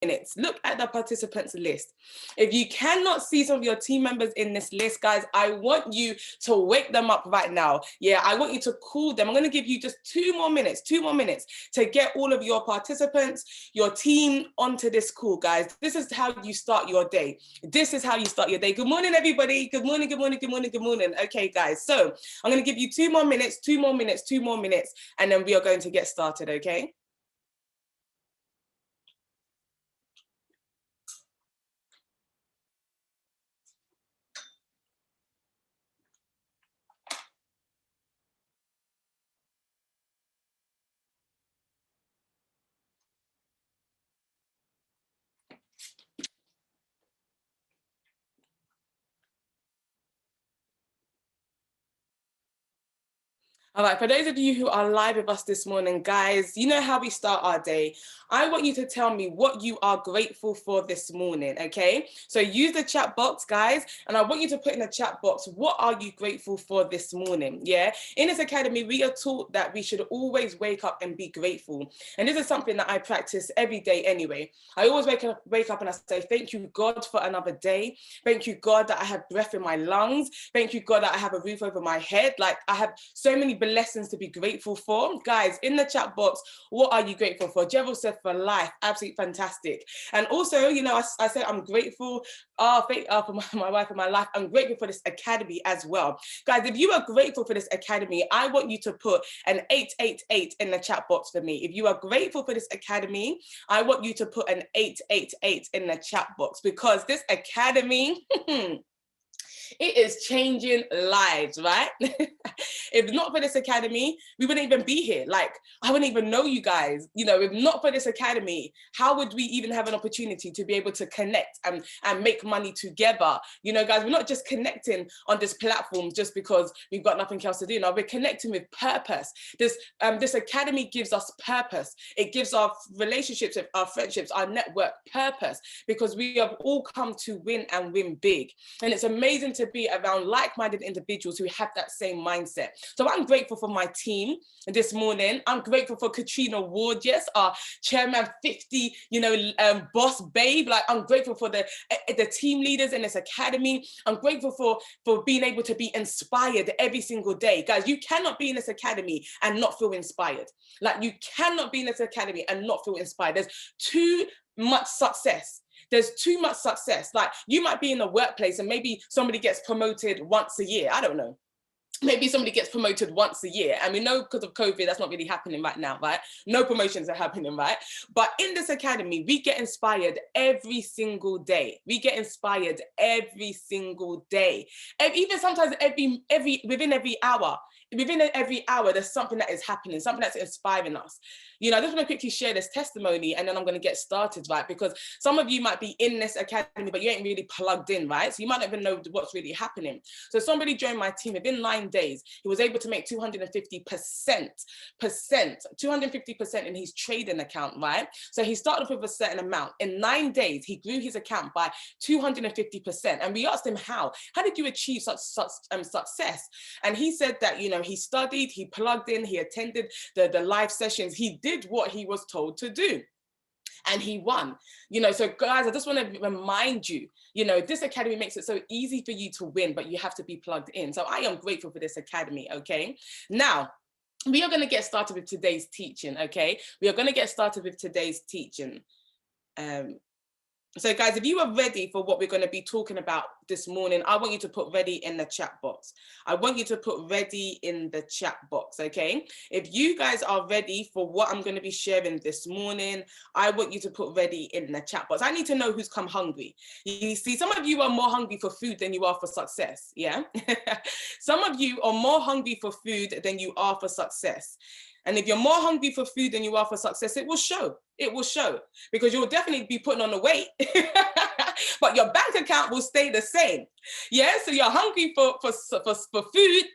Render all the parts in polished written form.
minutes, look at the participants list. If you cannot see some of your team members in this list, guys, I want you to wake them up right now. Yeah, I want you to call them. I'm going to give you just 2 more minutes to get all of your participants, your team onto this call, guys. This is how you start your day. This is how you start your day. Good morning, everybody. Good morning, good morning, good morning, good morning. Okay, guys, so I'm going to give you 2 more minutes, and then we are going to get started, okay? All right, for those of you who are live with us this morning, guys, you know how we start our day. I want you to tell me what you are grateful for this morning, okay? So use the chat box, guys, and I want you to put in the chat box, what are you grateful for this morning, yeah? In this academy, we are taught that we should always wake up and be grateful. And this is something that I practice every day anyway. I always wake up and I say, thank you, God, for another day. Thank you, God, that I have breath in my lungs. Thank you, God, that I have a roof over my head. Like, I have so many lessons to be grateful for. Guys, in the chat box, what are you grateful for? Gerald said for life, absolutely fantastic. And also, you know, I say I'm grateful for my wife and my life. I'm grateful for this academy as well. Guys, if you are grateful for this academy, I want you to put an 888 in the chat box for me. If you are grateful for this academy, I want you to put an 888 in the chat box, because this academy it is changing lives, right? If not for this academy, we wouldn't even be here. Like, I wouldn't even know you guys. You know, if not for this academy, how would we even have an opportunity to be able to connect and make money together? You know, guys, we're not just connecting on this platform just because we've got nothing else to do. No, we're connecting with purpose. This academy gives us purpose. It gives our relationships, our friendships, our network purpose, because we have all come to win and win big. And it's amazing to be around like-minded individuals who have that same mindset. So I'm grateful for my team this morning. I'm grateful for Katrina Ward, yes, our chairman 50, you know, boss babe. Like, I'm grateful for the team leaders in this academy. I'm grateful for being able to be inspired every single day. Guys, you cannot be in this academy and not feel inspired. Like, you cannot be in this academy and not feel inspired. There's too much success. There's too much success. Like, you might be in the workplace and maybe somebody gets promoted once a year. I don't know. Maybe somebody gets promoted once a year. And we know because of COVID, that's not really happening right now, right? No promotions are happening, right? But in this academy, we get inspired every single day. We get inspired every single day. And even sometimes within every hour. Within every hour, there's something that is happening, something that's inspiring us. You know, I just want to quickly share this testimony and then I'm going to get started, right? Because some of you might be in this academy, but you ain't really plugged in, right? So you might not even know what's really happening. So somebody joined my team within 9 days. He was able to make 250% in his trading account, right? So he started off with a certain amount. In 9 days, he grew his account by 250%. And we asked him, how did you achieve such success? And he said that, you know, he studied, he plugged in, he attended the live sessions, he did what he was told to do. And he won. You know, so guys, I just want to remind you, you know, this academy makes it so easy for you to win, but you have to be plugged in. So I am grateful for this academy, okay? Now, we are going to get started with today's teaching, okay? We are going to get started with today's teaching. So guys, if you are ready for what we're going to be talking about this morning, I want you to put ready in the chat box. I want you to put ready in the chat box, okay? If you guys are ready for what I'm going to be sharing this morning, I want you to put ready in the chat box. I need to know who's come hungry. You see, some of you are more hungry for food than you are for success, yeah? Some of you are more hungry for food than you are for success. And if you're more hungry for food than you are for success, it will show. It will show, because you'll definitely be putting on the weight, but your bank account will stay the same. Yeah, so you're hungry for food,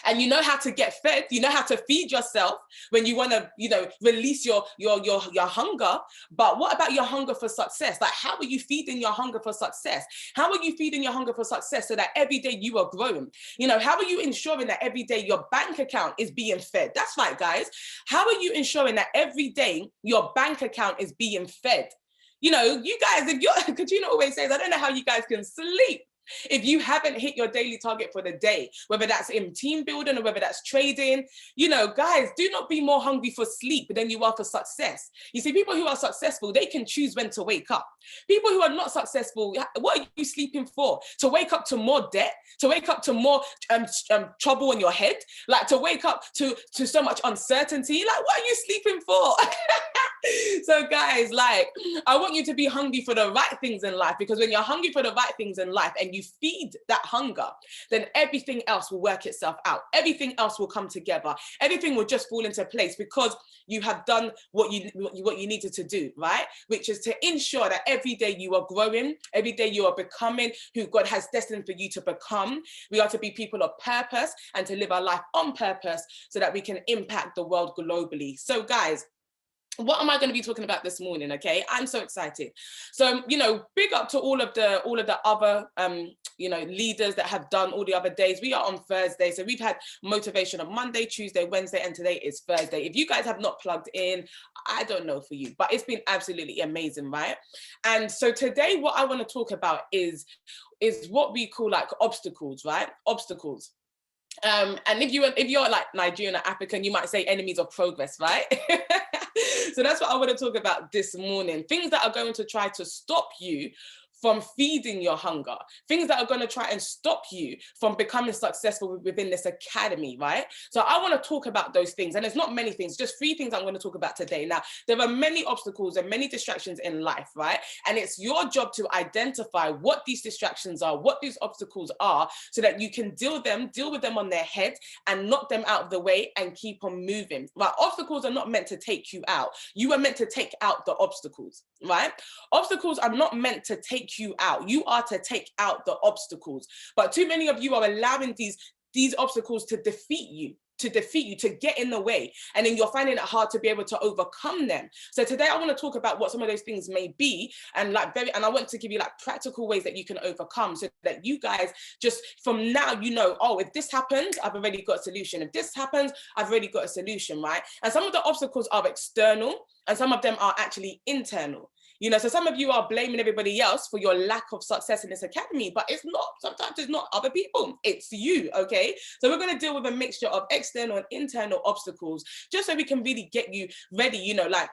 and you know how to get fed. You know how to feed yourself when you want to, you know, release your hunger. But what about your hunger for success? Like, how are you feeding your hunger for success? How are you feeding your hunger for success so that every day you are growing? You know, how are you ensuring that every day your bank account is being fed? That's right, guys. How are you ensuring that every day your bank account is being fed? You know, you guys, if you're, Katrina always says, I don't know how you guys can sleep if you haven't hit your daily target for the day, whether that's in team building or whether that's trading. You know, guys, do not be more hungry for sleep than you are for success. You see, people who are successful, they can choose when to wake up. People who are not successful, what are you sleeping for? To wake up to more debt, to wake up to more trouble in your head, like to wake up to so much uncertainty. Like, what are you sleeping for? So guys, like, I want you to be hungry for the right things in life, because when you're hungry for the right things in life and you feed that hunger, then everything else will work itself out. Everything else will come together. Everything will just fall into place because you have done what you needed to do, right? Which is to ensure that every day you are growing, every day you are becoming who God has destined for you to become. We are to be people of purpose and to live our life on purpose so that we can impact the world globally. So guys, what am I going to be talking about this morning? Okay, I'm so excited. So, you know, big up to all of the other you know, leaders that have done all the other days. We are on Thursday, so we've had motivation on Monday, Tuesday, Wednesday, and today is Thursday. If you guys have not plugged in, I don't know for you, but it's been absolutely amazing, right? And so today, what I want to talk about is what we call like obstacles, right? Obstacles. And if you're like Nigerian or African, you might say enemies of progress, right? So that's what I want to talk about this morning. Things that are going to try to stop you from feeding your hunger, things that are going to try and stop you from becoming successful within this academy, right? So I want to talk about those things, and there's not many things, just 3 things I'm going to talk about today. Now, there are many obstacles and many distractions in life, right? And it's your job to identify what these distractions are, what these obstacles are, so that you can deal with them on their head and knock them out of the way and keep on moving, right? Obstacles are not meant to take you out. You are meant to take out the obstacles, right? Obstacles are not meant to take you out. You are to take out the obstacles. But too many of you are allowing these obstacles to defeat you, to get in the way. And then you're finding it hard to be able to overcome them. So today I want to talk about what some of those things may be, and I want to give you like practical ways that you can overcome, so that you guys just from now, you know, oh, if this happens, I've already got a solution. If this happens, I've already got a solution, right? And some of the obstacles are external and some of them are actually internal. You know, so some of you are blaming everybody else for your lack of success in this academy, but it's not, sometimes it's not other people, it's you, okay? So we're going to deal with a mixture of external and internal obstacles, just so we can really get you ready, you know, like,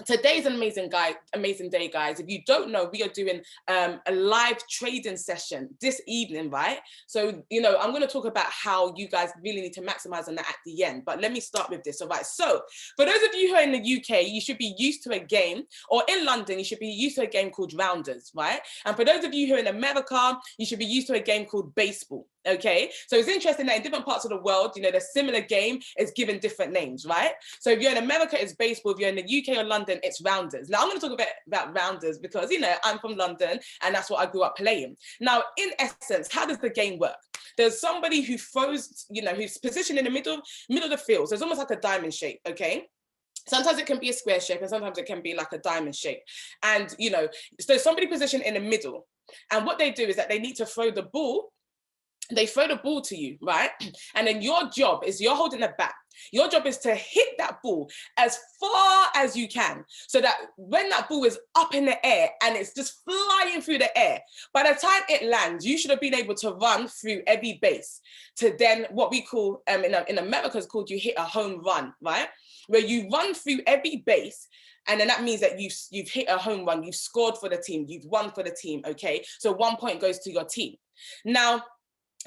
today's an amazing day, guys. If you don't know, we are doing a live trading session this evening, right? So, you know, I'm going to talk about how you guys really need to maximize on that at the end. But let me start with this. All right. So for those of you who are in the UK, you should be used to a game, or in London, you should be used to a game called Rounders, right? And for those of you who are in America, you should be used to a game called baseball. Okay, so it's interesting that in different parts of the world, you know, the similar game is given different names, right? So if you're in America, it's baseball. If you're in the UK or London, it's Rounders. Now I'm going to talk about Rounders because, you know, I'm from London and that's what I grew up playing. Now, in essence, how does the game work? There's somebody who throws, you know, who's positioned in the middle of the field. So it's almost like a diamond shape, okay? Sometimes it can be a square shape and sometimes it can be like a diamond shape. And, you know, so somebody positioned in the middle. And what they do is that they need to throw the ball. They throw the ball to you, right? And then your job is, you're holding the bat. Your job is to hit that ball as far as you can, so that when that ball is up in the air and it's just flying through the air, by the time it lands, you should have been able to run through every base to then what we call, in America, is called you hit a home run, right? Where you run through every base. And then that means that you've hit a home run, you've scored for the team, you've won for the team, okay? So 1 point goes to your team. Now,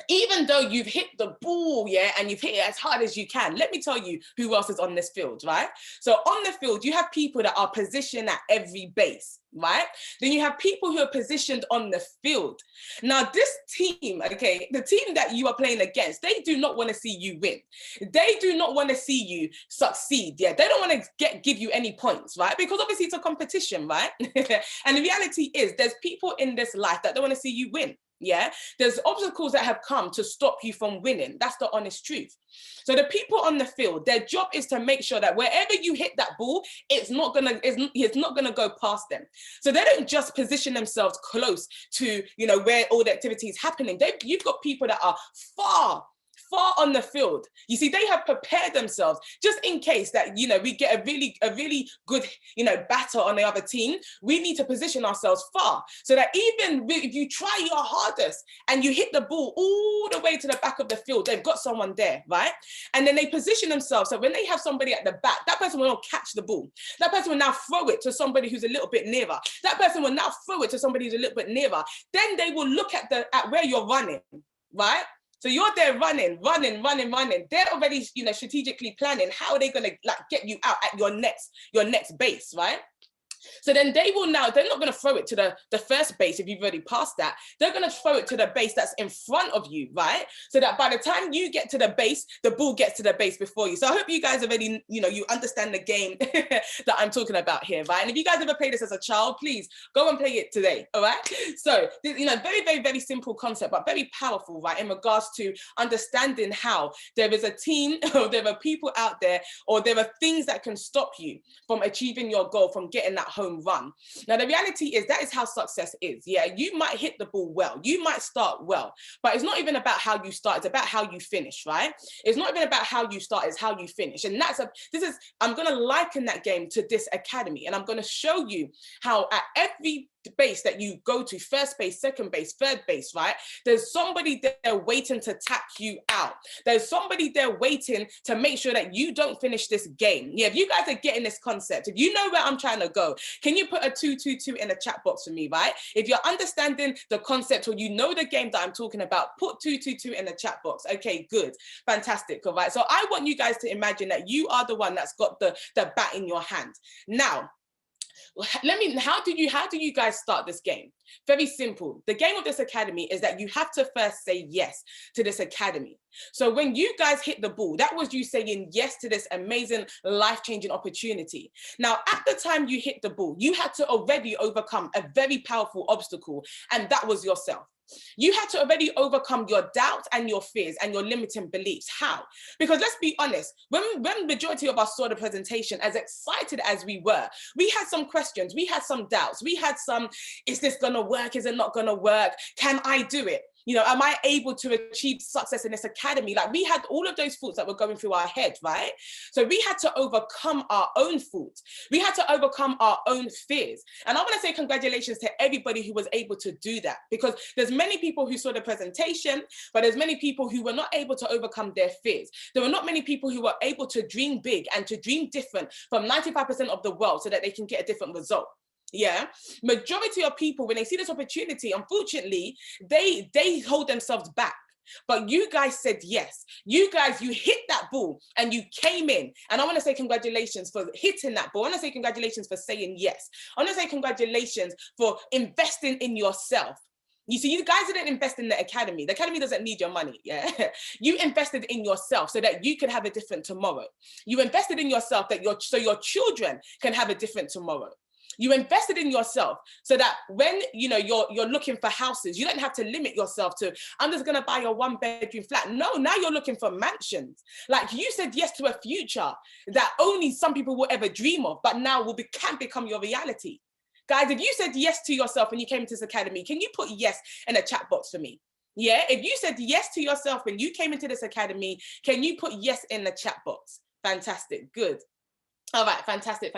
even though you've hit the ball, yeah, and you've hit it as hard as you can, let me tell you who else is on this field, right? So on the field, you have people that are positioned at every base, right? Then you have people who are positioned on the field. Now, this team, okay, the team that you are playing against, they do not want to see you win. They do not want to see you succeed, yeah? They don't want to give you any points, right? Because obviously it's a competition, right? And the reality is there's people in this life that don't want to see you win. Yeah, there's obstacles that have come to stop you from winning. That's the honest truth. So the people on the field, their job is to make sure that wherever you hit that ball, it's not gonna go past them. So they don't just position themselves close to, you know, where all the activity is happening. You've got people that are far on the field. You see, they have prepared themselves just in case that, you know, we get a really good, you know, batter on the other team. We need to position ourselves far so that even if you try your hardest and you hit the ball all the way to the back of the field, they've got someone there, right? And then they position themselves. So when they have somebody at the back, that person will not catch the ball. That person will now throw it to somebody who's a little bit nearer. That person will now throw it to somebody who's a little bit nearer. Then they will look at where you're running, right? So you're there running. They're already, you know, strategically planning how are they going to like get you out at your next base, right? So then they will now, they're not going to throw it to the first base if you've already passed that. They're going to throw it to the base that's in front of you, right? So that by the time you get to the base, the ball gets to the base before you. So I hope you guys already, you know, you understand the game that I'm talking about here, right? And if you guys ever played this as a child, please go and play it today, all right? So, you know, very simple concept, but very powerful, right? In regards to understanding how there is a team or there are people out there or there are things that can stop you from achieving your goal, from getting that home run. Now, the reality is that is how success is. Yeah, you might hit the ball well, you might start well, but it's not even about how you start, it's about how you finish, right? It's not even about how you start, it's how you finish. And I'm going to liken that game to this academy, and I'm going to show you how at every base that you go to, first base, second base, third base, right? There's somebody there waiting to tap you out. There's somebody there waiting to make sure that you don't finish this game. Yeah, if you guys are getting this concept, if you know where I'm trying to go, can you put a 222 in the chat box for me, right? If you're understanding the concept or you know the game that I'm talking about, put 222 in the chat box. Okay, good, fantastic, all right? So I want you guys to imagine that you are the one that's got the bat in your hand. Now, how do you guys start this game? Very simple. The game of this academy is that you have to first say yes to this academy. So when you guys hit the ball, that was you saying yes to this amazing life-changing opportunity. Now, at the time you hit the ball, you had to already overcome a very powerful obstacle, and that was yourself. You had to already overcome your doubts and your fears and your limiting beliefs. How? Because let's be honest, when majority of us saw the presentation, as excited as we were, we had some questions, we had some doubts, we had some, is this gonna work? Is it not gonna work? Can I do it? You know, am I able to achieve success in this academy? Like, we had all of those thoughts that were going through our head, right? So we had to overcome our own thoughts. We had to overcome our own fears. And I want to say congratulations to everybody who was able to do that, because there's many people who saw the presentation, but there's many people who were not able to overcome their fears. There were not many people who were able to dream big and to dream different from 95% of the world so that they can get a different result. Yeah, majority of people, when they see this opportunity, unfortunately, they hold themselves back. But you guys said yes. You guys, you hit that ball and you came in. And I want to say congratulations for hitting that ball. I want to say congratulations for saying yes. I want to say congratulations for investing in yourself. You see, you guys didn't invest in the academy. The academy doesn't need your money, yeah? You invested in yourself so that you could have a different tomorrow. You invested in yourself so your children can have a different tomorrow. You invested in yourself so that when, you know, you're looking for houses, you don't have to limit yourself to, I'm just going to buy a 1-bedroom flat. No, now you're looking for mansions. Like, you said yes to a future that only some people will ever dream of, but now can become your reality. Guys, if you said yes to yourself when you came into this academy, can you put yes in the chat box for me? Yeah, if you said yes to yourself when you came into this academy, can you put yes in the chat box? Fantastic, good. All right, fantastic.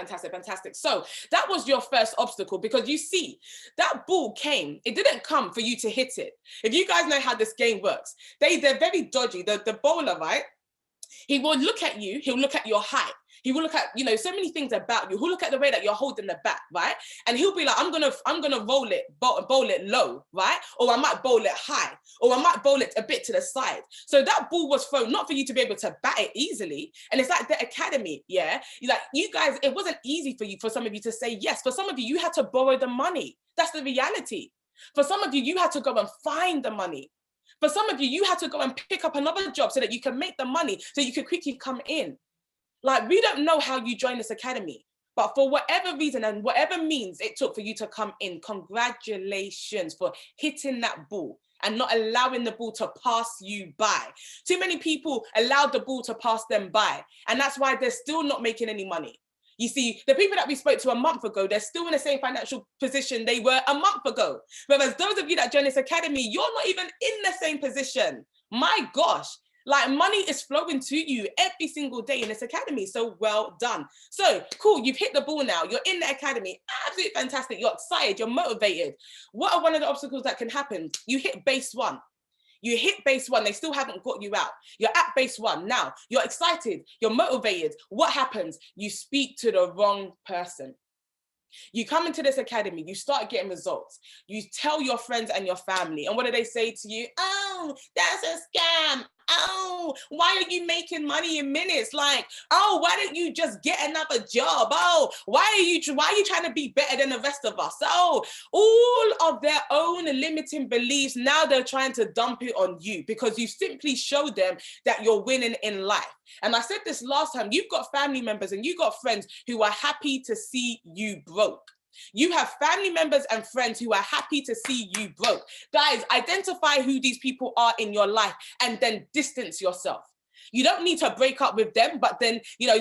So that was your first obstacle, because you see, that ball came, it didn't come for you to hit it. If you guys know how this game works, they're very dodgy. The bowler, right? He will look at you, he'll look at your height. He will look at, you know, so many things about you. He'll look at the way that you're holding the bat, right? And he'll be like, I'm gonna bowl it low, right? Or I might bowl it high, or I might bowl it a bit to the side. So that ball was thrown not for you to be able to bat it easily. And it's like the academy, yeah? Like, you guys, it wasn't easy for some of you to say yes. For some of you, you had to borrow the money. That's the reality. For some of you, you had to go and find the money. For some of you, you had to go and pick up another job so that you can make the money, so you could quickly come in. Like, we don't know how you joined this academy, but for whatever reason and whatever means it took for you to come in, congratulations for hitting that ball and not allowing the ball to pass you by. Too many people allowed the ball to pass them by, and that's why they're still not making any money. You see, the people that we spoke to a month ago, they're still in the same financial position they were a month ago. Whereas those of you that join this academy, you're not even in the same position. My gosh. Like money is flowing to you every single day in this academy. So well done. So cool, you've hit the ball now. You're in the academy. Absolutely fantastic. You're excited. You're motivated. What are one of the obstacles that can happen? You hit base one. You hit base one, they still haven't got you out. You're at base one. Now, you're excited, you're motivated. What happens? You speak to the wrong person. You come into this academy, you start getting results. You tell your friends and your family, and what do they say to you? Oh, that's a scam. Oh, why are you making money in minutes? Like, oh, why don't you just get another job? Oh, why are you trying to be better than the rest of us? Oh, all of their own limiting beliefs, now they're trying to dump it on you because you simply show them that you're winning in life. And I said this last time, you've got family members and you've got friends who are happy to see you broke. You have family members and friends who are happy to see you broke. Guys, identify who these people are in your life and then distance yourself. You don't need to break up with them, but then, you know,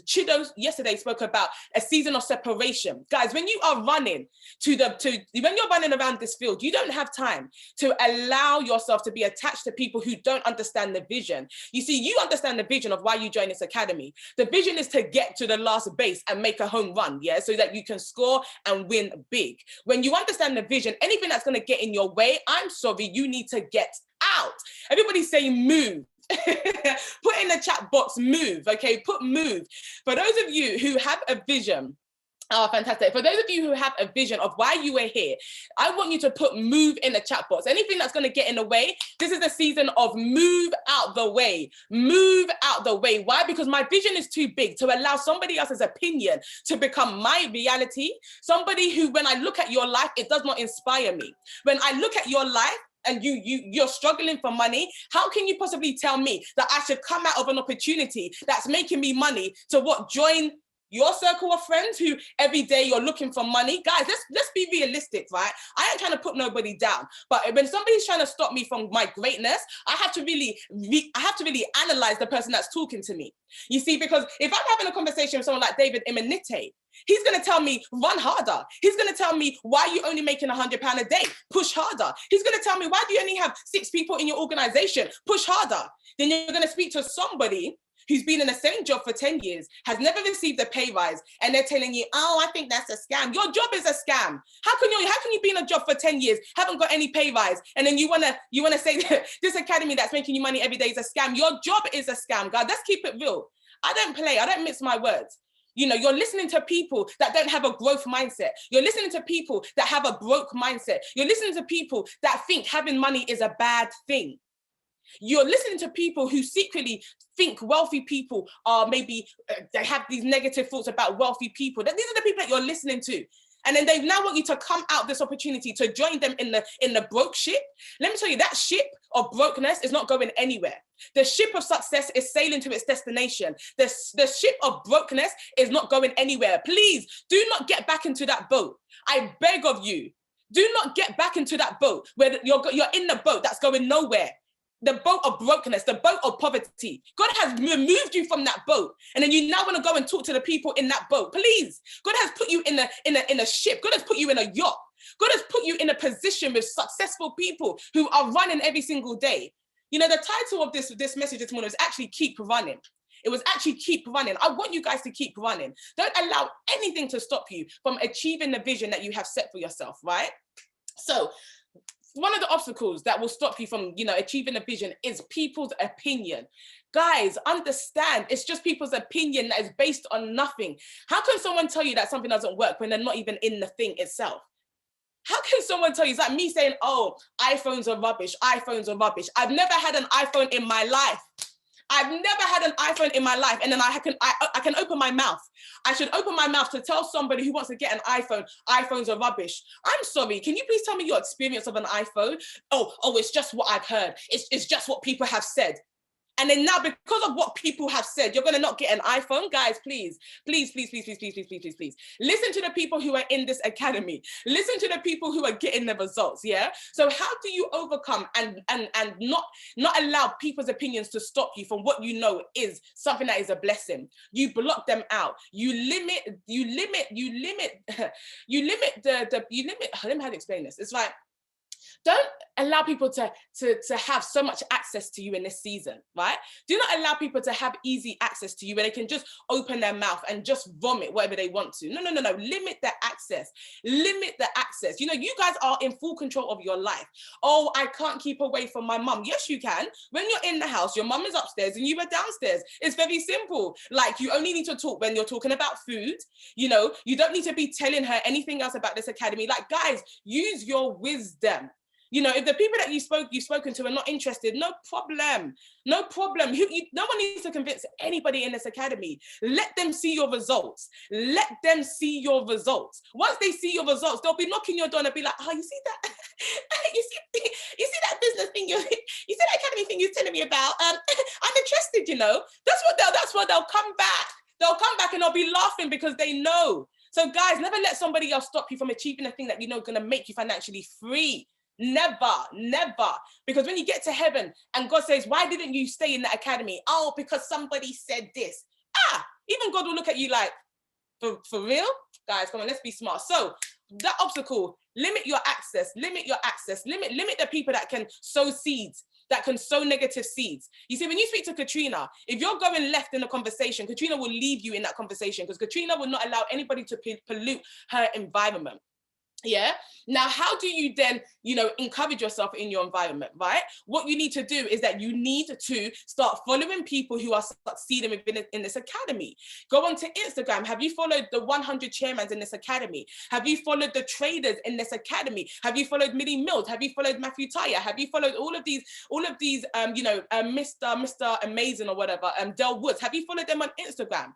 Chido yesterday spoke about a season of separation. Guys, when you are running when you're running around this field, you don't have time to allow yourself to be attached to people who don't understand the vision. You see, you understand the vision of why you joined this academy. The vision is to get to the last base and make a home run, yeah, so that you can score and win big. When you understand the vision, anything that's going to get in your way, I'm sorry, you need to get out. Everybody's saying move. Put in the chat box move, okay? Put move. For those of you who have a vision, oh, fantastic. For those of you who have a vision of why you were here, I want you to put move in the chat box. Anything that's going to get in the way, this is a season of move out the way. Move out the way. Why? Because my vision is too big to allow somebody else's opinion to become my reality. Somebody who, when I look at your life, it does not inspire me. When I look at your life, and you're struggling for money, how can you possibly tell me that I should come out of an opportunity that's making me money to join your circle of friends who every day you're looking for money? Guys, let's be realistic, right? I ain't trying to put nobody down, but when somebody's trying to stop me from my greatness, I have to really analyze the person that's talking to me. You see, because if I'm having a conversation with someone like David Imanite, he's going to tell me, run harder. He's going to tell me, why are you only making £100 a day? Push harder. He's going to tell me, why do you only have 6 people in your organization? Push harder. Then you're going to speak to somebody who's been in the same job for 10 years, has never received a pay rise, and they're telling you, oh, I think that's a scam. Your job is a scam. How can you be in a job for 10 years, haven't got any pay rise, and then you wanna say that this academy that's making you money every day is a scam? Your job is a scam, God. Let's keep it real. I don't play, I don't mix my words. You know, you're listening to people that don't have a growth mindset. You're listening to people that have a broke mindset. You're listening to people that think having money is a bad thing. You're listening to people who secretly think wealthy people are maybe, they have these negative thoughts about wealthy people. These are the people that you're listening to. And then they now want you to come out this opportunity to join them in the broke ship. Let me tell you, that ship of brokenness is not going anywhere. The ship of success is sailing to its destination. The ship of brokenness is not going anywhere. Please do not get back into that boat. I beg of you, do not get back into that boat where you're in the boat that's going nowhere. The boat of brokenness, the boat of poverty. God has removed you from that boat, and then you now want to go and talk to the people in that boat. Please, God has put you in a ship. God has put you in a yacht. God has put you in a position with successful people who are running every single day. You know, the title of this message this morning is actually Keep Running. It was actually keep running. I want you guys to keep running. Don't allow anything to stop you from achieving the vision that you have set for yourself, right? So, one of the obstacles that will stop you from, achieving a vision is people's opinion. Guys, understand, it's just people's opinion that is based on nothing. How can someone tell you that something doesn't work when they're not even in the thing itself? How can someone tell you? It's like me saying, oh, iPhones are rubbish, iPhones are rubbish. I've never had an iPhone in my life. I've never had an iPhone in my life, and then I can open my mouth. I should open my mouth to tell somebody who wants to get an iPhone, iPhones are rubbish. I'm sorry, can you please tell me your experience of an iPhone? Oh, it's just what I've heard. It's just what people have said. And then now, because of what people have said, you're going to not get an iPhone? Guys, please. Listen to the people who are in this academy. Listen to the people who are getting the results, yeah? So how do you overcome and not allow people's opinions to stop you from what you know is something that is a blessing? You block them out. You limit, let me how to explain this. It's like, Don't allow people to have so much access to you in this season, right? Do not allow people to have easy access to you where they can just open their mouth and just vomit whatever they want to. No, no, no, no. Limit the access. Limit the access. You know, you guys are in full control of your life. Oh, I can't keep away from my mum. Yes, you can. When you're in the house, your mum is upstairs and you are downstairs. It's very simple. Like, you only need to talk when you're talking about food. You know, you don't need to be telling her anything else about this academy. Like, guys, use your wisdom. You know, if the people that you've spoken to are not interested, no problem. No problem. No one needs to convince anybody in this academy. Let them see your results. Let them see your results. Once they see your results, they'll be knocking your door and be like, oh, you see that? you see that business thing? You see that academy thing you're telling me about? I'm interested, you know. That's what they'll come back. They'll come back and they'll be laughing because they know. So guys, never let somebody else stop you from achieving a thing that you know is going to make you financially free. Never, never. Because when you get to heaven and God says, why didn't you stay in that academy? Oh, because somebody said this. Even God will look at you like, for real? Guys, come on, let's be smart. So that obstacle, limit your access, limit the people that can sow seeds, that can sow negative seeds. You see, when you speak to Katrina, if you're going left in the conversation, Katrina will leave you in that conversation because Katrina will not allow anybody to pollute her environment. Yeah. Now, how do you then, you know, encourage yourself in your environment, right? What you need to do is that you need to start following people who are succeeding within in this academy. Go onto Instagram. Have you followed the 100 chairmans in this academy? Have you followed the traders in this academy? Have you followed Millie Mills? Have you followed Matthew Tyre? Have you followed all of these, you know, Mr. Amazing or whatever, Del Woods? Have you followed them on Instagram?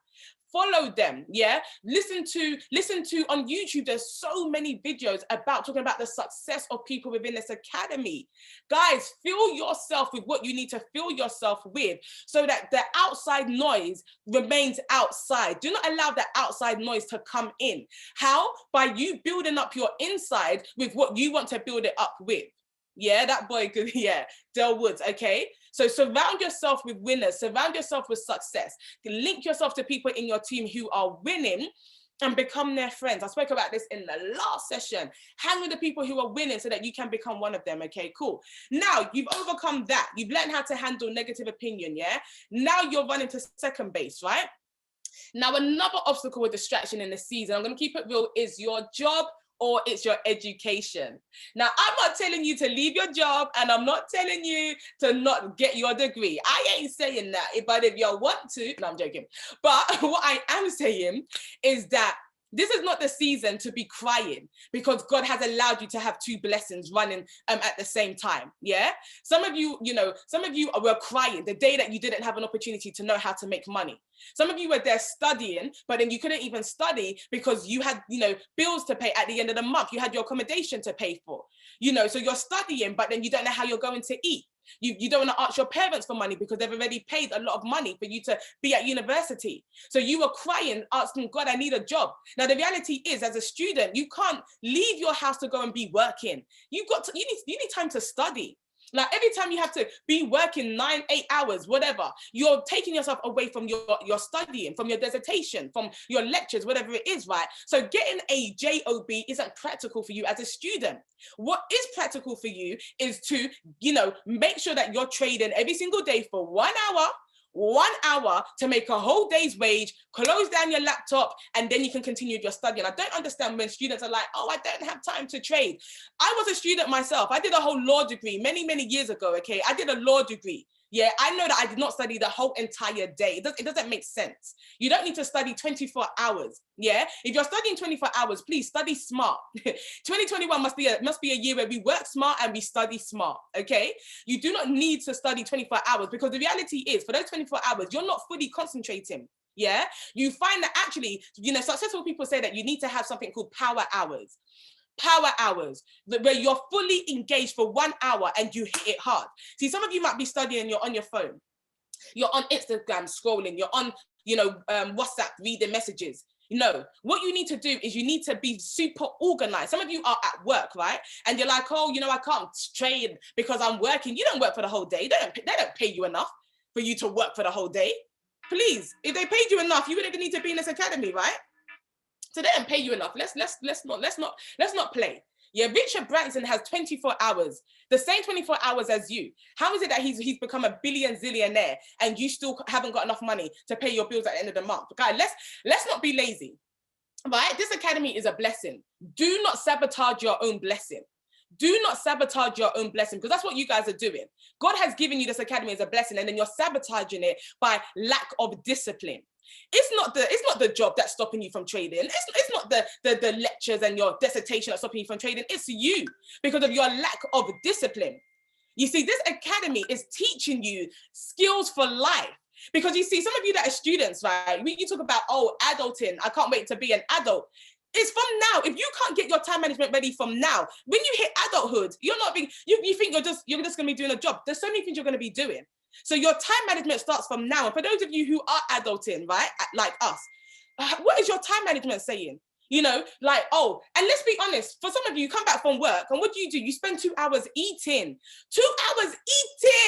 Follow them, yeah? Listen to on YouTube, there's so many videos about talking about the success of people within this academy. Guys, fill yourself with what you need to fill yourself with so that the outside noise remains outside. Do not allow the outside noise to come in. How? By you building up your inside with what you want to build it up with. Yeah, that boy, yeah, Del Woods, okay? So surround yourself with winners, surround yourself with success, link yourself to people in your team who are winning and become their friends. I spoke about this in the last session. Hang with the people who are winning so that you can become one of them, okay, cool. Now, you've overcome that. You've learned how to handle negative opinion, yeah? Now you're running to second base, right? Now, another obstacle or distraction in the season, I'm gonna keep it real, is your job or it's your education. Now, I'm not telling you to leave your job and I'm not telling you to not get your degree. I ain't saying that, but if you want to, no, I'm joking. But what I am saying is that this is not the season to be crying because God has allowed you to have two blessings running at the same time. Yeah. Some of you, were crying the day that you didn't have an opportunity to know how to make money. Some of you were there studying, but then you couldn't even study because you had, bills to pay at the end of the month. You had your accommodation to pay for, so you're studying, but then you don't know how you're going to eat. You don't want to ask your parents for money because they've already paid a lot of money for you to be at university. So you were crying, asking God, I need a job. Now, the reality is, as a student, you can't leave your house to go and be working. You need time to study. Like every time you have to be working 9, 8 hours, whatever, you're taking yourself away from your studying, from your dissertation, from your lectures, whatever it is, right? So getting a job isn't practical for you as a student. What is practical for you is to, make sure that you're trading every single day for 1 hour to make a whole day's wage, close down your laptop, and then you can continue your studying. I don't understand when students are like, oh, I don't have time to trade. I was a student myself. I did a whole law degree many, many years ago, okay? I did a law degree. Yeah, I know that I did not study the whole entire day. It doesn't make sense. You don't need to study 24 hours, yeah? If you're studying 24 hours, please study smart. 2021 must be a year where we work smart and we study smart, okay? You do not need to study 24 hours because the reality is, for those 24 hours, you're not fully concentrating, yeah? You find that actually, successful people say that you need to have something called power hours. Power hours, where you're fully engaged for 1 hour and you hit it hard. See, some of you might be studying, you're on your phone, you're on Instagram scrolling, you're on, WhatsApp reading messages. What you need to do is you need to be super organized. Some of you are at work, right? And you're like, oh, I can't trade because I'm working. You don't work for the whole day. They don't pay you enough for you to work for the whole day. Please, if they paid you enough, you wouldn't even need to be in this academy, right? So they don't pay you enough. Let's not play. Yeah, Richard Branson has 24 hours, the same 24 hours as you. How is it that he's become a billion zillionaire and you still haven't got enough money to pay your bills at the end of the month? Guys, let's not be lazy, right? This academy is a blessing. Do not sabotage your own blessing. Do not sabotage your own blessing, because that's what you guys are doing. God has given you this academy as a blessing, and then you're sabotaging it by lack of discipline. It's not the job that's stopping you from trading. It's not the lectures and your dissertation that's stopping you from trading. It's you, because of your lack of discipline. You see, this academy is teaching you skills for life. Because you see, some of you that are students, right? You talk about, oh, adulting. I can't wait to be an adult. It's from now. If you can't get your time management ready from now, when you hit adulthood, you're not being, you think you're just going to be doing a job. There's so many things you're going to be doing. So your time management starts from now. And for those of you who are adulting, right, like us, what is your time management saying? You know, like, oh, and let's be honest, for some of you, come back from work, and what do? You spend 2 hours eating. 2 hours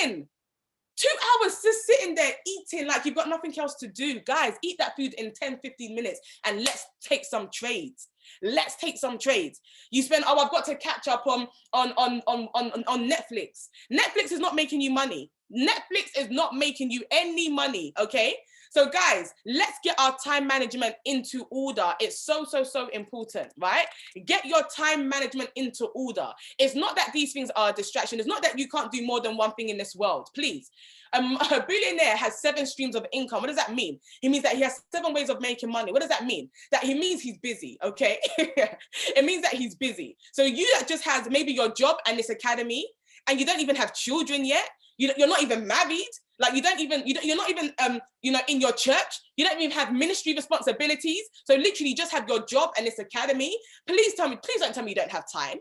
eating. 2 hours just sitting there eating like you've got nothing else to do. Guys, eat that food in 10, 15 minutes and let's take some trades. Let's take some trades. You spend, oh, I've got to catch up on Netflix. Netflix is not making you money. Netflix is not making you any money, okay? So guys, let's get our time management into order. It's so important, right? Get your time management into order. It's not that these things are a distraction. It's not that you can't do more than one thing in this world, please. A billionaire has 7 streams of income. What does that mean? He means that he has 7 ways of making money. What does that mean? That he means he's busy, okay? It means that he's busy. So you that just has maybe your job and this academy, and you don't even have children yet, you're not even married, like you're not even in your church, you don't even have ministry responsibilities, so literally you just have your job and this academy. Please don't tell me you don't have time.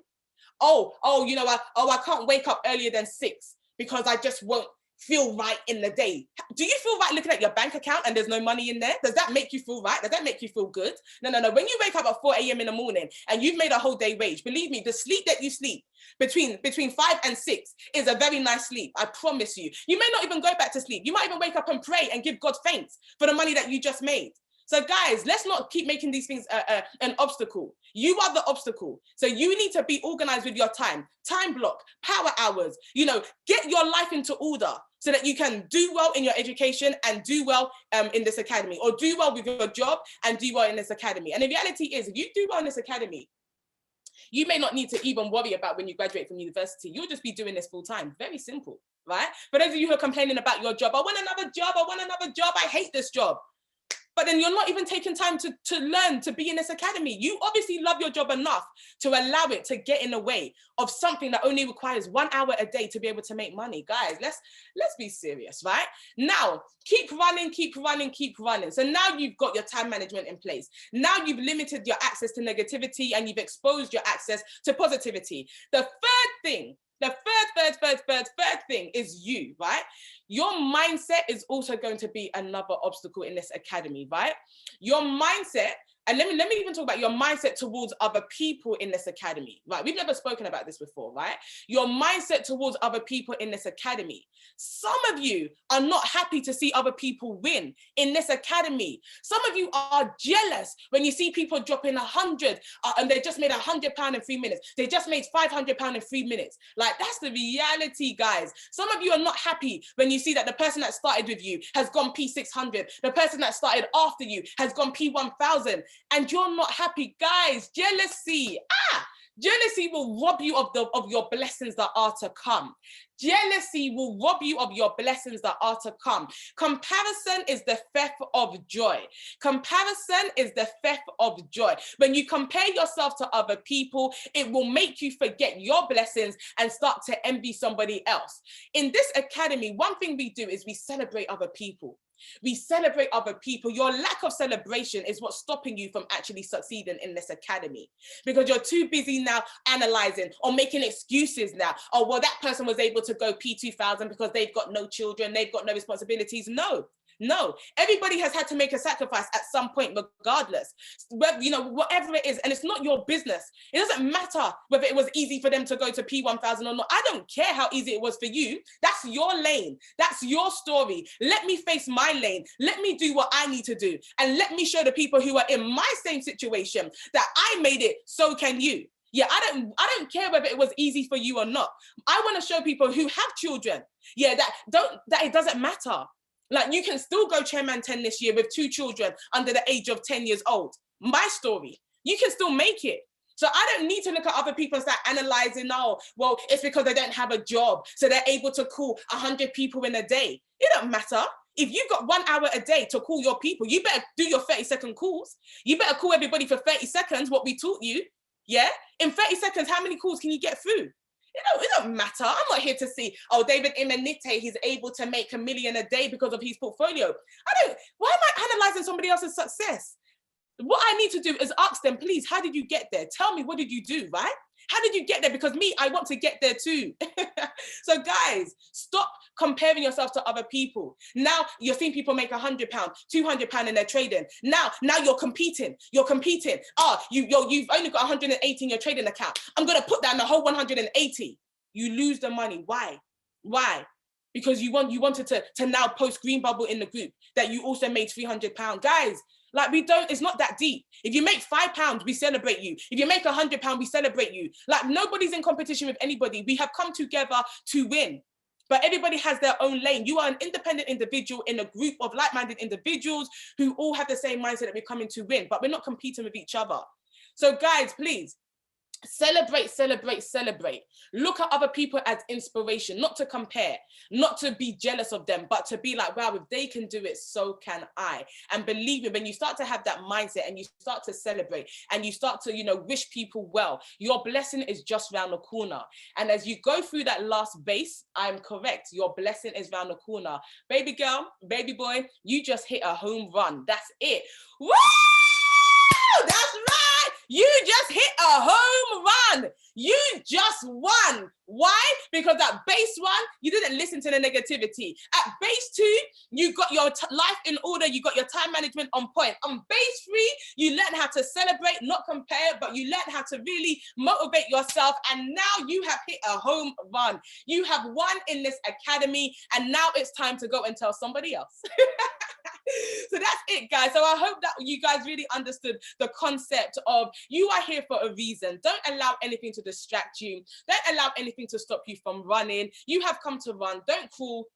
I can't wake up earlier than 6 because I just won't feel right in the day. Do you feel right looking at your bank account and there's no money in there? Does that make you feel right? Does that make you feel good? No. When you wake up at 4 a.m. in the morning and you've made a whole day wage, believe me, the sleep that you sleep between 5 and 6 is a very nice sleep. I promise you. You may not even go back to sleep. You might even wake up and pray and give God thanks for the money that you just made. So guys, let's not keep making these things an obstacle. You are the obstacle. So you need to be organized with your time block, power hours, get your life into order so that you can do well in your education and do well in this academy, or do well with your job and do well in this academy. And the reality is, if you do well in this academy, you may not need to even worry about when you graduate from university. You'll just be doing this full time. Very simple, right? For those of you who are complaining about your job, I want another job, I hate this job. But then you're not even taking time to learn to be in this academy. You obviously love your job enough to allow it to get in the way of something that only requires 1 hour a day to be able to make money. Guys, let's be serious, right? Now, keep running. So now you've got your time management in place. Now you've limited your access to negativity and you've exposed your access to positivity. The third thing is you, right? Your mindset is also going to be another obstacle in this academy, right? Your mindset, and let me even talk about your mindset towards other people in this academy, right? We've never spoken about this before, right? Your mindset towards other people in this academy. Some of you are not happy to see other people win in this academy. Some of you are jealous when you see people dropping 100 and they just made £100 in 3 minutes. They just made £500 in 3 minutes. Like, that's the reality, guys. Some of you are not happy when you see that the person that started with you has gone P600. The person that started after you has gone P1000. And you're not happy. Guys, jealousy. Jealousy will rob you of your blessings that are to come. Jealousy will rob you of your blessings that are to come. Comparison is the theft of joy. Comparison is the theft of joy. When you compare yourself to other people, it will make you forget your blessings and start to envy somebody else. In this academy, one thing we do is we celebrate other people. We celebrate other people. Your lack of celebration is what's stopping you from actually succeeding in this academy, because you're too busy now analyzing or making excuses now. Oh, well, that person was able to go P2000 because they've got no children, they've got no responsibilities. No, everybody has had to make a sacrifice at some point, regardless. Whatever it is, and it's not your business. It doesn't matter whether it was easy for them to go to P1000 or not. I don't care how easy it was for you. That's your lane. That's your story. Let me face my lane. Let me do what I need to do. And let me show the people who are in my same situation that I made it, so can you. Yeah, I don't care whether it was easy for you or not. I want to show people who have children, yeah, that it doesn't matter. Like, you can still go chairman 10 this year with 2 children under the age of 10 years old. My story. You can still make it. So I don't need to look at other people and start analyzing, oh, well, it's because they don't have a job, so they're able to call 100 people in a day. It don't matter. If you've got 1 hour a day to call your people, you better do your 30-second calls. You better call everybody for 30 seconds, what we taught you. Yeah? In 30 seconds, how many calls can you get through? It don't matter. I'm not here to see, oh, David Imaniite, he's able to make $1 million a day because of his portfolio. Why am I analyzing somebody else's success? What I need to do is ask them, please, how did you get there? Tell me, what did you do, right? How did you get there? Because me, I want to get there too. So guys, stop comparing yourself to other people. Now you're seeing people make £100, £200 in their trading. Now you're competing. Oh, you've only got 180 in your trading account. I'm going to put down the whole 180. You lose the money. Why? Because you wanted to now post Green Bubble in the group that you also made £300. Guys, like, it's not that deep. If you make £5, we celebrate you. If you make £100, we celebrate you. Like, nobody's in competition with anybody. We have come together to win. But everybody has their own lane. You are an independent individual in a group of like-minded individuals who all have the same mindset that we're coming to win, but we're not competing with each other. So guys, please, celebrate. Look at other people as inspiration, not to compare, not to be jealous of them, but to be like, wow, if they can do it, so can I. And believe me, when you start to have that mindset and you start to celebrate and you start to, wish people well, your blessing is just around the corner. And as you go through that last base, I'm correct, your blessing is around the corner. Baby girl, baby boy, you just hit a home run. That's it. Woo! That's right. You just hit a home run. You just won. Why? Because at base 1, you didn't listen to the negativity. At base 2, you got your life in order. You got your time management on point. On base 3, you learned how to celebrate, not compare, but you learned how to really motivate yourself. And now you have hit a home run. You have won in this academy. And now it's time to go and tell somebody else. So that's it, guys. So I hope that you guys really understood the concept of you are here for a reason. Don't allow anything to distract you. Don't allow anything to stop you from running. You have come to run. Don't crawl.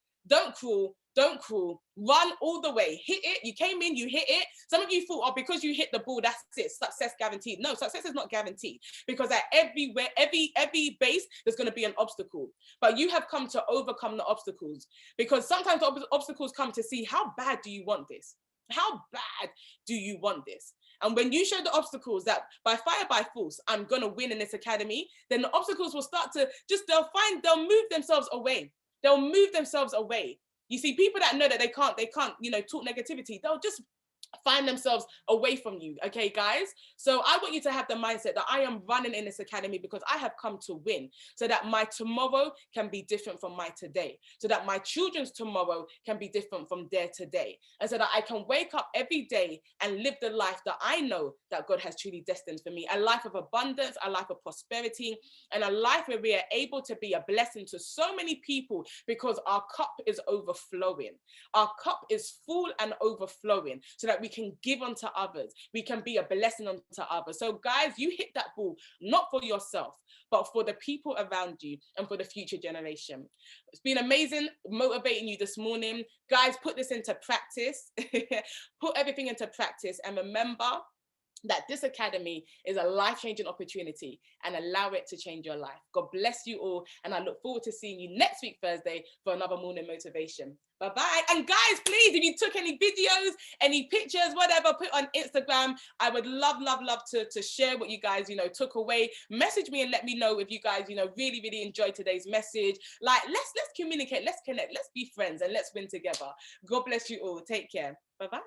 Run all the way. Hit it. You came in, you hit it. Some of you thought, oh, because you hit the ball, that's it. Success guaranteed. No, success is not guaranteed, because at every base, there's going to be an obstacle. But you have come to overcome the obstacles, because sometimes the obstacles come to see, how bad do you want this? How bad do you want this? And when you show the obstacles that by fire, by force, I'm going to win in this academy, then the obstacles will start to they'll move themselves away. They'll move themselves away. You see, people that know that they can't, talk negativity, they'll just find themselves away from you. Okay, guys? So I want you to have the mindset that I am running in this academy because I have come to win, so that my tomorrow can be different from my today, so that my children's tomorrow can be different from their today, and so that I can wake up every day and live the life that I know that God has truly destined for me, a life of abundance, a life of prosperity, and a life where we are able to be a blessing to so many people, because our cup is overflowing. Our cup is full and overflowing, so that we can give unto others. We can be a blessing unto others. So guys, you hit that ball, not for yourself, but for the people around you and for the future generation. It's been amazing motivating you this morning. Guys, put this into practice. Put everything into practice, and remember that this academy is a life-changing opportunity, and allow it to change your life. God bless you all, and I look forward to seeing you next week, Thursday, for another morning motivation. Bye-bye. And guys, please, if you took any videos, any pictures, whatever, put on Instagram. I would love to share what you guys, took away. Message me and let me know if you guys, really enjoyed today's message. Like, let's communicate, let's connect, let's be friends, and let's win together. God bless you all. Take care. Bye-bye.